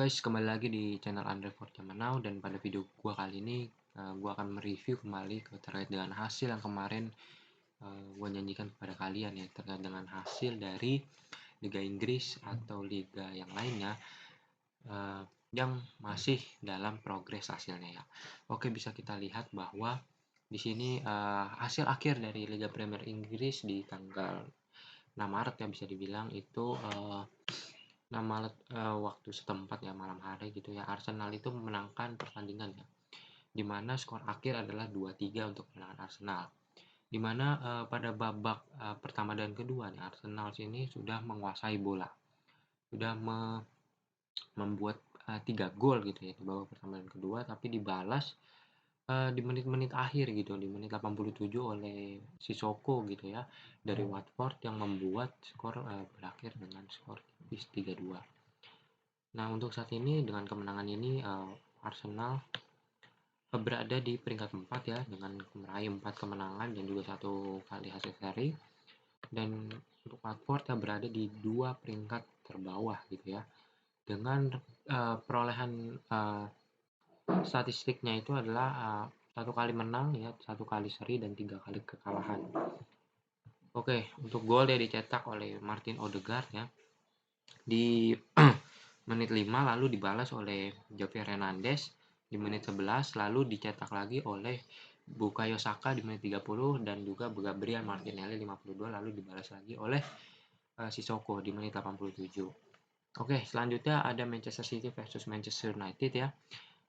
guys, kembali lagi di channel Andre Fortiama Now, dan pada video gua kali ini gua akan mereview kembali terkait dengan hasil yang kemarin gua nyanyikan kepada kalian ya, terkait dengan hasil dari Liga Inggris atau liga yang lainnya eh, yang masih dalam progres hasilnya ya. Oke, bisa kita lihat bahwa di sini hasil akhir dari Liga Premier Inggris di tanggal 6 Maret ya, bisa dibilang itu 6 Maret waktu setempat ya, malam hari gitu ya, Arsenal itu memenangkan pertandingan ya, di mana skor akhir adalah 2-3 untuk kemenangan Arsenal. Di mana pada babak pertama dan kedua nih, Arsenal sini sudah menguasai bola, sudah membuat 3 gol gitu ya di babak pertama dan kedua, tapi dibalas di menit-menit akhir gitu, di menit 87 oleh Sissoko gitu ya, dari Watford, yang membuat skor berakhir dengan skor tipis 3-2. Nah, untuk saat ini dengan kemenangan ini Arsenal berada di peringkat 4 ya, dengan meraih 4 kemenangan dan juga 1 kali hasil seri. Dan untuk Watford ya berada di 2 peringkat terbawah gitu ya, dengan perolehan statistiknya itu adalah 1 kali menang ya, 1 kali seri, dan 3 kali kekalahan. Oke, untuk gol ya dicetak oleh Martin Odegaard ya di menit 5, lalu dibalas oleh Javier Hernandez di menit 11, lalu dicetak lagi oleh Bukayo Saka di menit 30, dan juga Gabriel Martinelli 52, lalu dibalas lagi oleh Sissoko di menit 87. Oke, selanjutnya ada Manchester City versus Manchester United ya,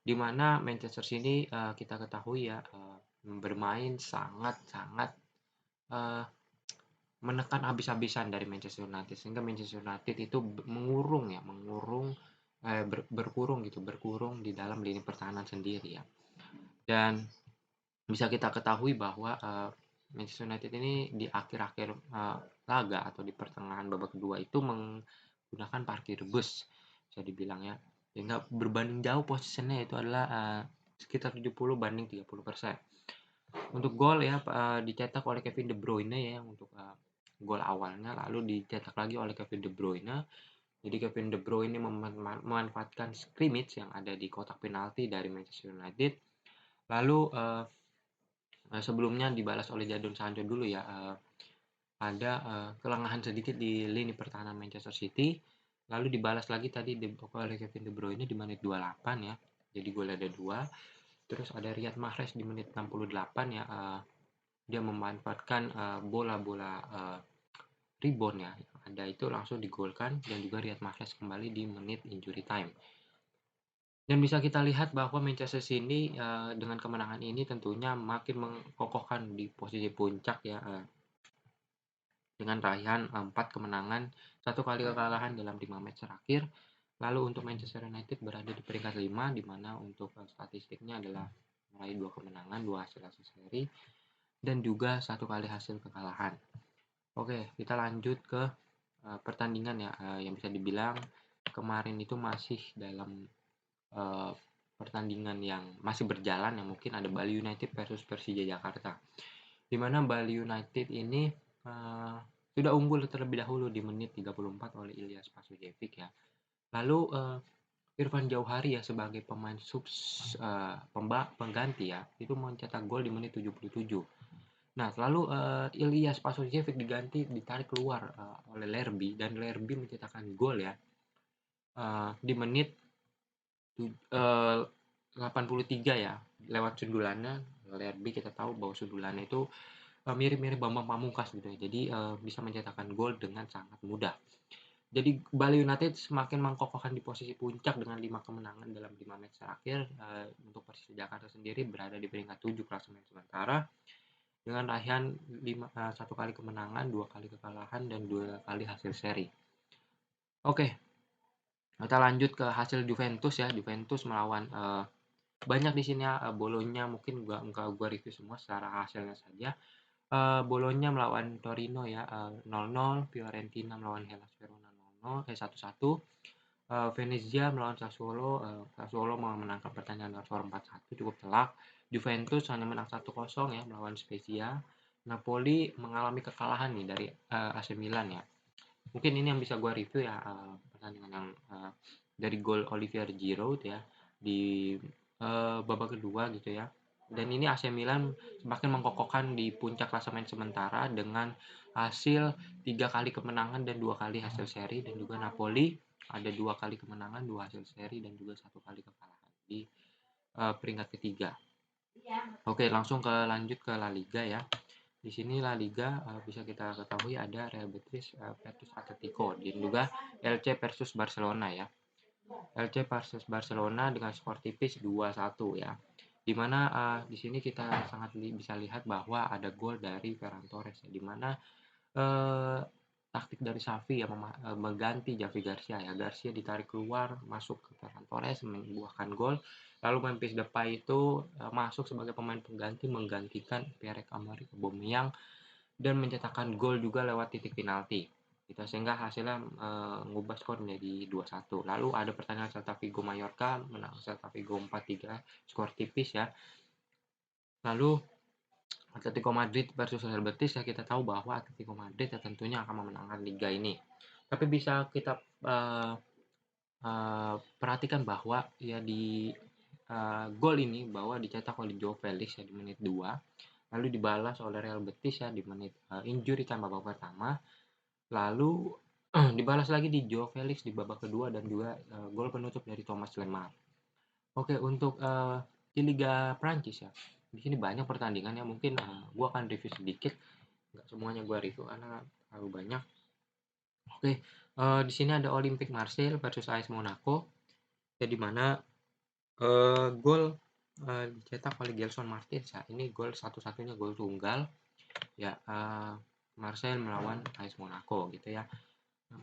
di mana Manchester City kita ketahui ya bermain sangat-sangat menekan habis-habisan dari Manchester United, sehingga Manchester United itu berkurung di dalam lini pertahanan sendiri ya. Dan bisa kita ketahui bahwa Manchester United ini di akhir-akhir laga atau di pertengahan babak kedua itu menggunakan parkir bus, bisa dibilang ya, sehingga berbanding jauh posisinya itu adalah sekitar 70-30%. Untuk gol ya dicetak oleh Kevin De Bruyne ya, untuk gol awalnya, lalu dicetak lagi oleh Kevin De Bruyne. Jadi Kevin De Bruyne memanfaatkan scrimmage yang ada di kotak penalti dari Manchester United. Lalu sebelumnya dibalas oleh Jadon Sancho dulu ya, ada kelengahan sedikit di lini pertahanan Manchester City, lalu dibalas lagi tadi oleh Kevin De Bruyne di menit 28 ya. Jadi gol ada 2. Terus ada Riyad Mahrez di menit 68 ya, dia memanfaatkan bola-bola rebound ya, ada itu langsung digolkan, dan juga Riyad Mahrez kembali di menit injury time. Dan bisa kita lihat bahwa Manchester City dengan kemenangan ini tentunya makin mengokohkan di posisi puncak ya, dengan raihan 4 kemenangan, 1 kali kekalahan dalam 5 match terakhir. Lalu untuk Manchester United berada di peringkat 5, di mana untuk statistiknya adalah meraih 2 kemenangan, 2 hasil seri, dan juga 1 kali hasil kekalahan. Oke, kita lanjut ke pertandingan ya, yang bisa dibilang kemarin itu masih dalam pertandingan yang masih berjalan, yang mungkin ada Bali United versus Persija Jakarta, di mana Bali United ini sudah unggul terlebih dahulu di menit 34 oleh Ilyas Pasujevic ya. Lalu Irfan Jauhari ya sebagai pemain pengganti ya, itu mencetak gol di menit 77. Nah, lalu Ilyas Pasujevic ditarik keluar oleh Lerby, dan Lerby mencetakkan gol ya di menit 83 ya, lewat sundulannya. Lerby kita tahu bahwa sundulannya itu mirip-mirip Bambang Pamungkas gitu ya, jadi bisa mencetakkan gol dengan sangat mudah. Jadi Bali United semakin mengkokohkan di posisi puncak dengan 5 kemenangan dalam 5 match terakhir. Untuk Persija Jakarta sendiri berada di peringkat 7 klasemen sementara, dengan raihan 1 kali kemenangan, 2 kali kekalahan, dan 2 kali hasil seri. Oke, kita lanjut ke hasil Juventus ya. Juventus melawan banyak di sini ya, Bologna mungkin enggak gua review semua secara hasilnya saja. Bologna melawan Torino ya 0-0, Fiorentina melawan Hellas Verona 1-1. Venezia melawan Sassuolo, Sassuolo memenangkan pertandingan dengan skor 4-1, cukup telak. Juventus hanya menang 1-0 ya melawan Spezia. Napoli mengalami kekalahan nih dari AC Milan ya. Mungkin ini yang bisa gue review ya, pertandingan yang dari gol Olivier Giroud ya di babak kedua gitu ya. Dan ini AC Milan semakin mengkokohkan di puncak klasemen sementara dengan hasil 3 kali kemenangan dan 2 kali hasil seri, dan juga Napoli ada 2 kali kemenangan, 2 hasil seri, dan juga 1 kali kekalahan di peringkat ketiga. Oke, langsung lanjut ke La Liga ya. Di sini La Liga bisa kita ketahui ada Real Betis versus Atletico, dan juga LC versus Barcelona ya. LC versus Barcelona dengan skor tipis 2-1 ya. Dimana di sini kita sangat bisa lihat bahwa ada gol dari Ferran Torres ya, dimana taktik dari Xavi yang mengganti Javi Garcia ya. Garcia ditarik keluar, masuk ke Ferran Torres membuahkan gol. Lalu Memphis Depay itu masuk sebagai pemain pengganti menggantikan Pierre-Emerick Aubameyang dan mencetakkan gol juga lewat titik penalti. Gitu, sehingga hasilnya mengubah skor menjadi 2-1. Lalu ada pertandingan Celta Vigo Mallorca, menang Celta Vigo 4-3, skor tipis ya. Lalu Atletico Madrid versus Real Betis ya, kita tahu bahwa Atletico Madrid ya tentunya akan memenangkan liga ini. Tapi bisa kita perhatikan bahwa ya di gol ini bahwa dicetak oleh Joao Felix ya di menit 2, lalu dibalas oleh Real Betis ya di menit injury time babak pertama, lalu dibalas lagi di Joao Felix di babak kedua, dan juga gol penutup dari Thomas Lemar. Oke, untuk di Liga Prancis ya, di sini banyak pertandingan ya, mungkin gue akan review sedikit, nggak semuanya gue review karena terlalu banyak. Oke, di sini ada Olympique Marseille versus AS Monaco, ya dimana gol dicetak oleh Gelson Martins ya. Ini gol satu-satunya gol tunggal ya, Marseille melawan AS Monaco gitu ya.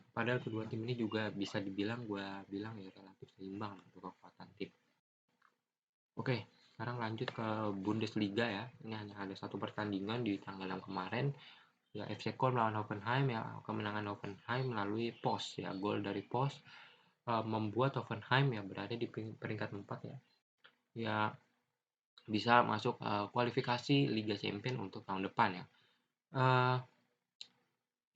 Padahal kedua tim ini juga bisa dibilang ya relatif seimbang untuk kekuatan tim. Oke, sekarang lanjut ke Bundesliga ya. Ini hanya ada satu pertandingan di tanggal 6 kemarin ya, FC Köln melawan Hoffenheim ya. Kemenangan Hoffenheim melalui pos ya, gol dari pos membuat Hoffenheim ya berada di peringkat 4 ya. Ya bisa masuk kualifikasi Liga Champions untuk tahun depan ya.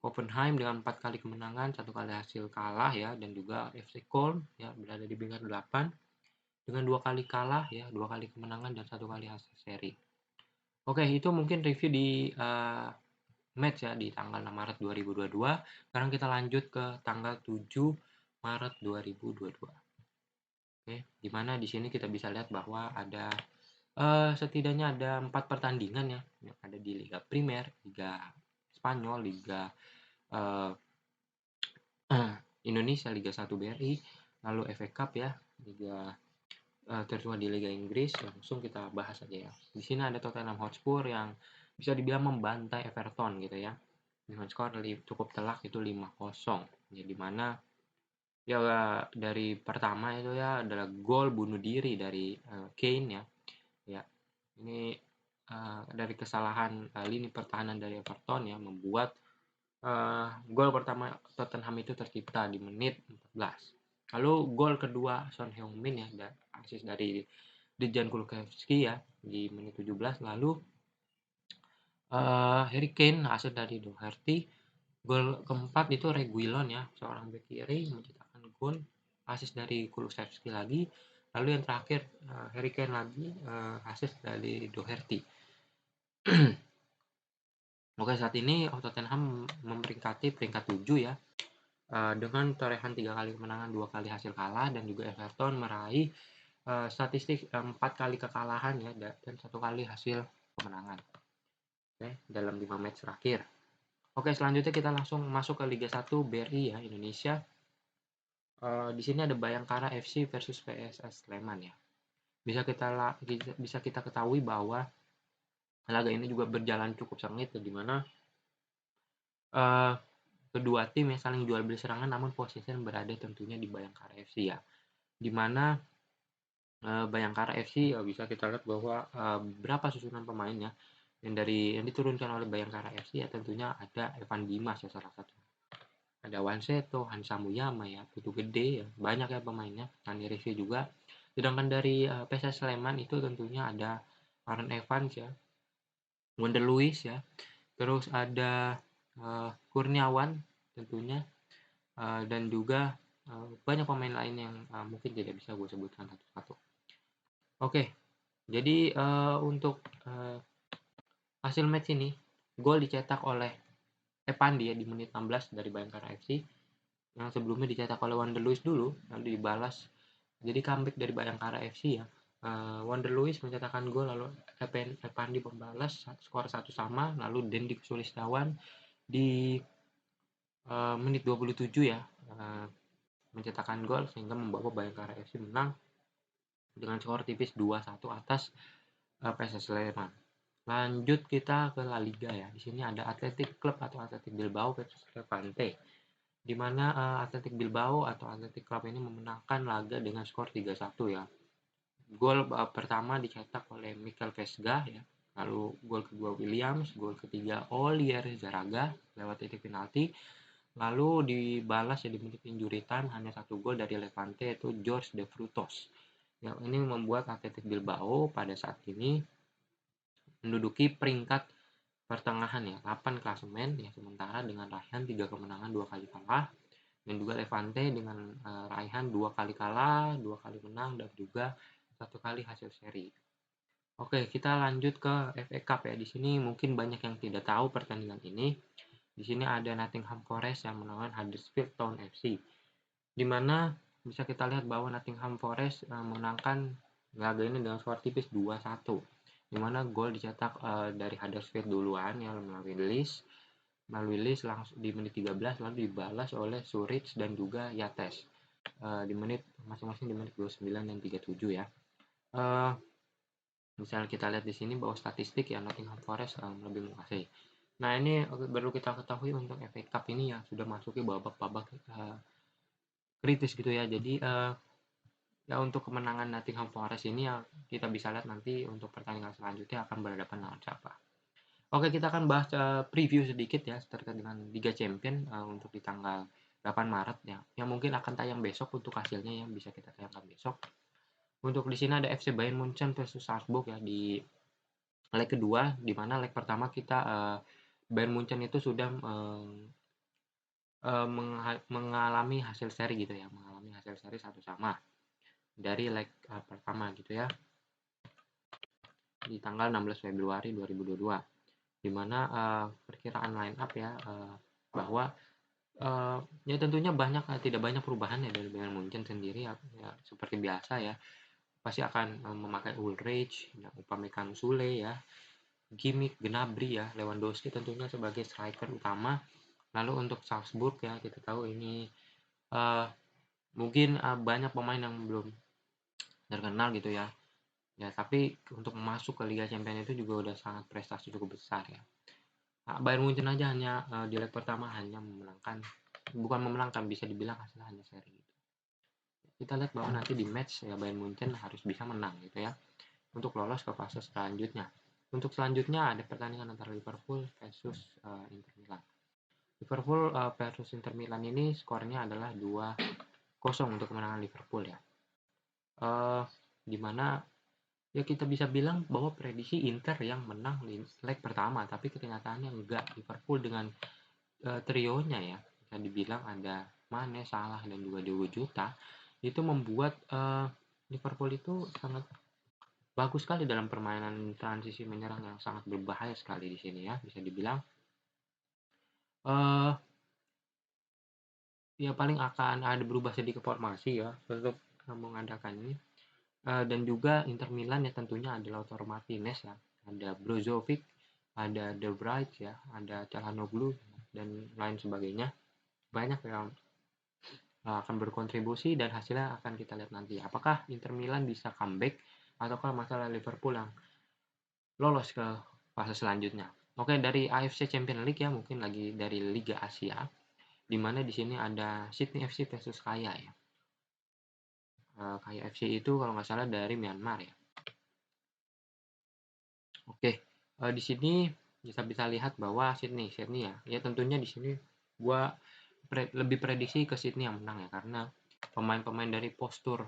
Hoffenheim dengan 4 kali kemenangan, 1 kali hasil kalah ya, dan juga FC Köln ya berada di peringkat 8 dengan 2 kali kalah ya, 2 kali kemenangan dan 1 kali hasil seri. Oke, itu mungkin review di match ya di tanggal 6 Maret 2022. Sekarang kita lanjut ke tanggal 7 Maret 2022. Oke, dimana di sini kita bisa lihat bahwa ada setidaknya ada 4 pertandingan ya, yang ada di Liga Primer, Liga Spanyol, Liga Indonesia, Liga 1 BRI, lalu FA Cup ya, Liga tertua di Liga Inggris. Langsung kita bahas aja ya. Di sini ada Tottenham Hotspur yang bisa dibilang membantai Everton gitu ya, dengan skor cukup telak itu 5-0. Ya dimana ya dari pertama itu ya adalah gol bunuh diri dari Kane ya. Ya, ini dari kesalahan lini pertahanan dari Everton ya membuat gol pertama Tottenham itu tercipta di menit 14. Lalu gol kedua Son Heung-min ya, asis dari Dejan Kulusevski ya di menit 17. Lalu Harry Kane hasil dari Doherty. Gol keempat itu Reguilon ya, seorang bek kiri menciptakan gol, asis dari Kulusevski lagi. Lalu yang terakhir Harry Kane lagi, asis dari Doherty. Oke, saat ini Tottenham memperingkati peringkat 7 ya, dengan torehan 3 kali kemenangan, 2 kali hasil kalah, dan juga Everton meraih statistik 4 kali kekalahan ya, dan 1 kali hasil kemenangan. Oke, dalam 5 match terakhir. Oke, selanjutnya kita langsung masuk ke Liga 1 BRI ya, Indonesia. Di sini ada Bayangkara FC versus PSS Sleman ya. Bisa kita ketahui bahwa laga ini juga berjalan cukup sengit, di mana kedua tim yang saling jual beli serangan, namun posisi berada tentunya di Bayangkara FC ya. Di mana Bayangkara FC bisa kita lihat bahwa berapa susunan pemainnya yang diturunkan oleh Bayangkara FC ya, tentunya ada Evan Dimas ya salah satu. Ada Wanseto, Hansa Muyama ya, Putu Gede ya, banyak ya pemainnya. Tani review juga. Sedangkan dari PSS Sleman itu tentunya ada Aaron Evans ya, Wonder Luis ya, terus ada Kurniawan tentunya, dan juga banyak pemain lain yang mungkin tidak bisa gue sebutkan satu-satu. Oke, jadi untuk hasil match ini, gol dicetak oleh Epandi ya di menit 16 dari Bayangkara FC, yang sebelumnya dicetak oleh Wander Luiz dulu, lalu dibalas. Jadi comeback dari Bayangkara FC ya. Wander Luiz mencetakkan gol, lalu Epandi membalas, skor 1-1, lalu Dendi Sulistiawan di menit 27 ya mencetakkan gol sehingga membawa Bayangkara FC menang dengan skor tipis 2-1 atas PSS Sleman. Lanjut kita ke La Liga ya. Di sini ada Athletic Club atau Athletic Bilbao versus Levante, di mana Athletic Bilbao atau Athletic Club ini memenangkan laga dengan skor 3-1 ya. Gol pertama dicetak oleh Mikel Vesga ya. Lalu gol kedua Williams, gol ketiga Oliver Zaraga lewat titik penalti. Lalu dibalas ya di menit injury time hanya 1 gol dari Levante, yaitu George De Frutos. Ya, ini membuat Athletic Bilbao pada saat ini menduduki peringkat pertengahan ya, 8 klasemen ya, sementara dengan raihan 3 kemenangan 2 kali kalah, dan juga Levante dengan raihan 2 kali kalah, 2 kali menang, dan juga 1 kali hasil seri. Oke, kita lanjut ke FA Cup ya. Di sini mungkin banyak yang tidak tahu pertandingan ini. Di sini ada Nottingham Forest yang menangkan Huddersfield Town FC, di mana bisa kita lihat bahwa Nottingham Forest menangkan laga ini dengan skor tipis 2-1, di mana gol dicetak dari Huddersfield duluan ya melalui List langsung di menit 13, lalu dibalas oleh Surridge dan juga Yates di menit masing-masing di menit 29 dan 37 ya. Misalnya kita lihat di sini bahwa statistik ya Nottingham Forest lebih menguasai. Nah, ini perlu kita ketahui untuk FA Cup ini ya sudah masuki babak-babak kritis gitu ya. Jadi ya untuk kemenangan Nottingham Forest ini ya kita bisa lihat nanti untuk pertandingan selanjutnya akan berhadapan lawan siapa. Oke, kita akan bahas preview sedikit ya terkait dengan Liga Champion untuk di tanggal 8 Maret ya. Yang mungkin akan tayang besok untuk hasilnya yang bisa kita tayangkan besok. Untuk di sini ada FC Bayern Munchen versus Salzburg ya di leg kedua, di mana leg pertama kita Bayern Munchen itu sudah mengalami hasil seri gitu ya, mengalami hasil seri 1-1 dari leg pertama gitu ya, di tanggal 16 Februari 2022, di mana perkiraan line up ya bahwa ya tentunya tidak banyak perubahan ya dari Bayern Munchen sendiri ya, seperti biasa ya, pasti akan memakai Ulreich, ya, Upamecano Sule ya, Kimmich, Gnabry ya, Lewandowski tentunya sebagai striker utama. Lalu untuk Salzburg ya kita tahu ini mungkin banyak pemain yang belum terkenal gitu ya. Ya, tapi untuk masuk ke Liga Champions itu juga udah sangat prestasi cukup besar ya. Nah, Bayern Munchen aja hanya di leg pertama hanya bukan bisa dibilang hasilnya hanya seri gitu. Kita lihat bahwa nanti di match ya Bayern Munchen harus bisa menang gitu ya untuk lolos ke fase selanjutnya. Untuk selanjutnya ada pertandingan antara Liverpool versus Inter Milan. Liverpool versus Inter Milan ini skornya adalah 2-0 untuk kemenangan Liverpool ya. Dimana ya kita bisa bilang bahwa prediksi Inter yang menang leg pertama, tapi kenyataannya enggak. Liverpool dengan trionya ya, bisa dibilang ada Mane, Salah, dan juga Diogo Jota, itu membuat Liverpool itu sangat bagus sekali dalam permainan transisi menyerang yang sangat berbahaya sekali di sini ya, bisa dibilang ya paling akan ada berubah sedikit formasi ya untuk mengadakan ini. Dan juga Inter Milan ya tentunya ada Lautaro Martinez ya, ada Brozovic, ada De Vrij ya, ada Calhanoglu dan lain sebagainya. Banyak yang akan berkontribusi dan hasilnya akan kita lihat nanti. Apakah Inter Milan bisa comeback ataukah masalah Liverpool yang lolos ke fase selanjutnya. Oke, dari AFC Champions League ya, mungkin lagi dari Liga Asia, di mana di sini ada Sydney FC versus Kaya ya. Kaya FC itu kalau nggak salah dari Myanmar ya. Oke, di sini bisa lihat bahwa Sydney ya tentunya di sini gua lebih prediksi ke Sydney yang menang ya, karena pemain-pemain dari postur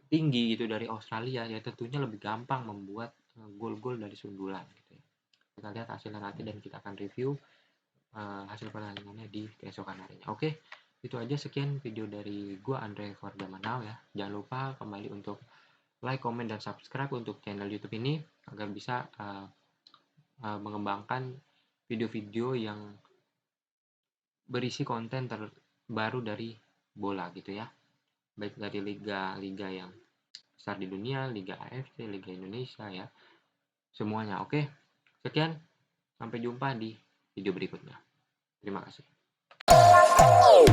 tinggi gitu dari Australia ya tentunya lebih gampang membuat gol-gol dari sundulan gitu ya. Kita lihat hasilnya nanti dan kita akan review hasil pertandingannya di keesokan harinya. Oke, Itu aja, sekian video dari gua Andre Fordamanau ya. Jangan lupa kembali untuk like, komen, dan subscribe untuk channel YouTube ini agar bisa mengembangkan video-video yang berisi konten terbaru dari bola gitu ya. Baik dari liga-liga yang besar di dunia, Liga AFC, Liga Indonesia ya. Semuanya. Oke. Sekian, sampai jumpa di video berikutnya. Terima kasih.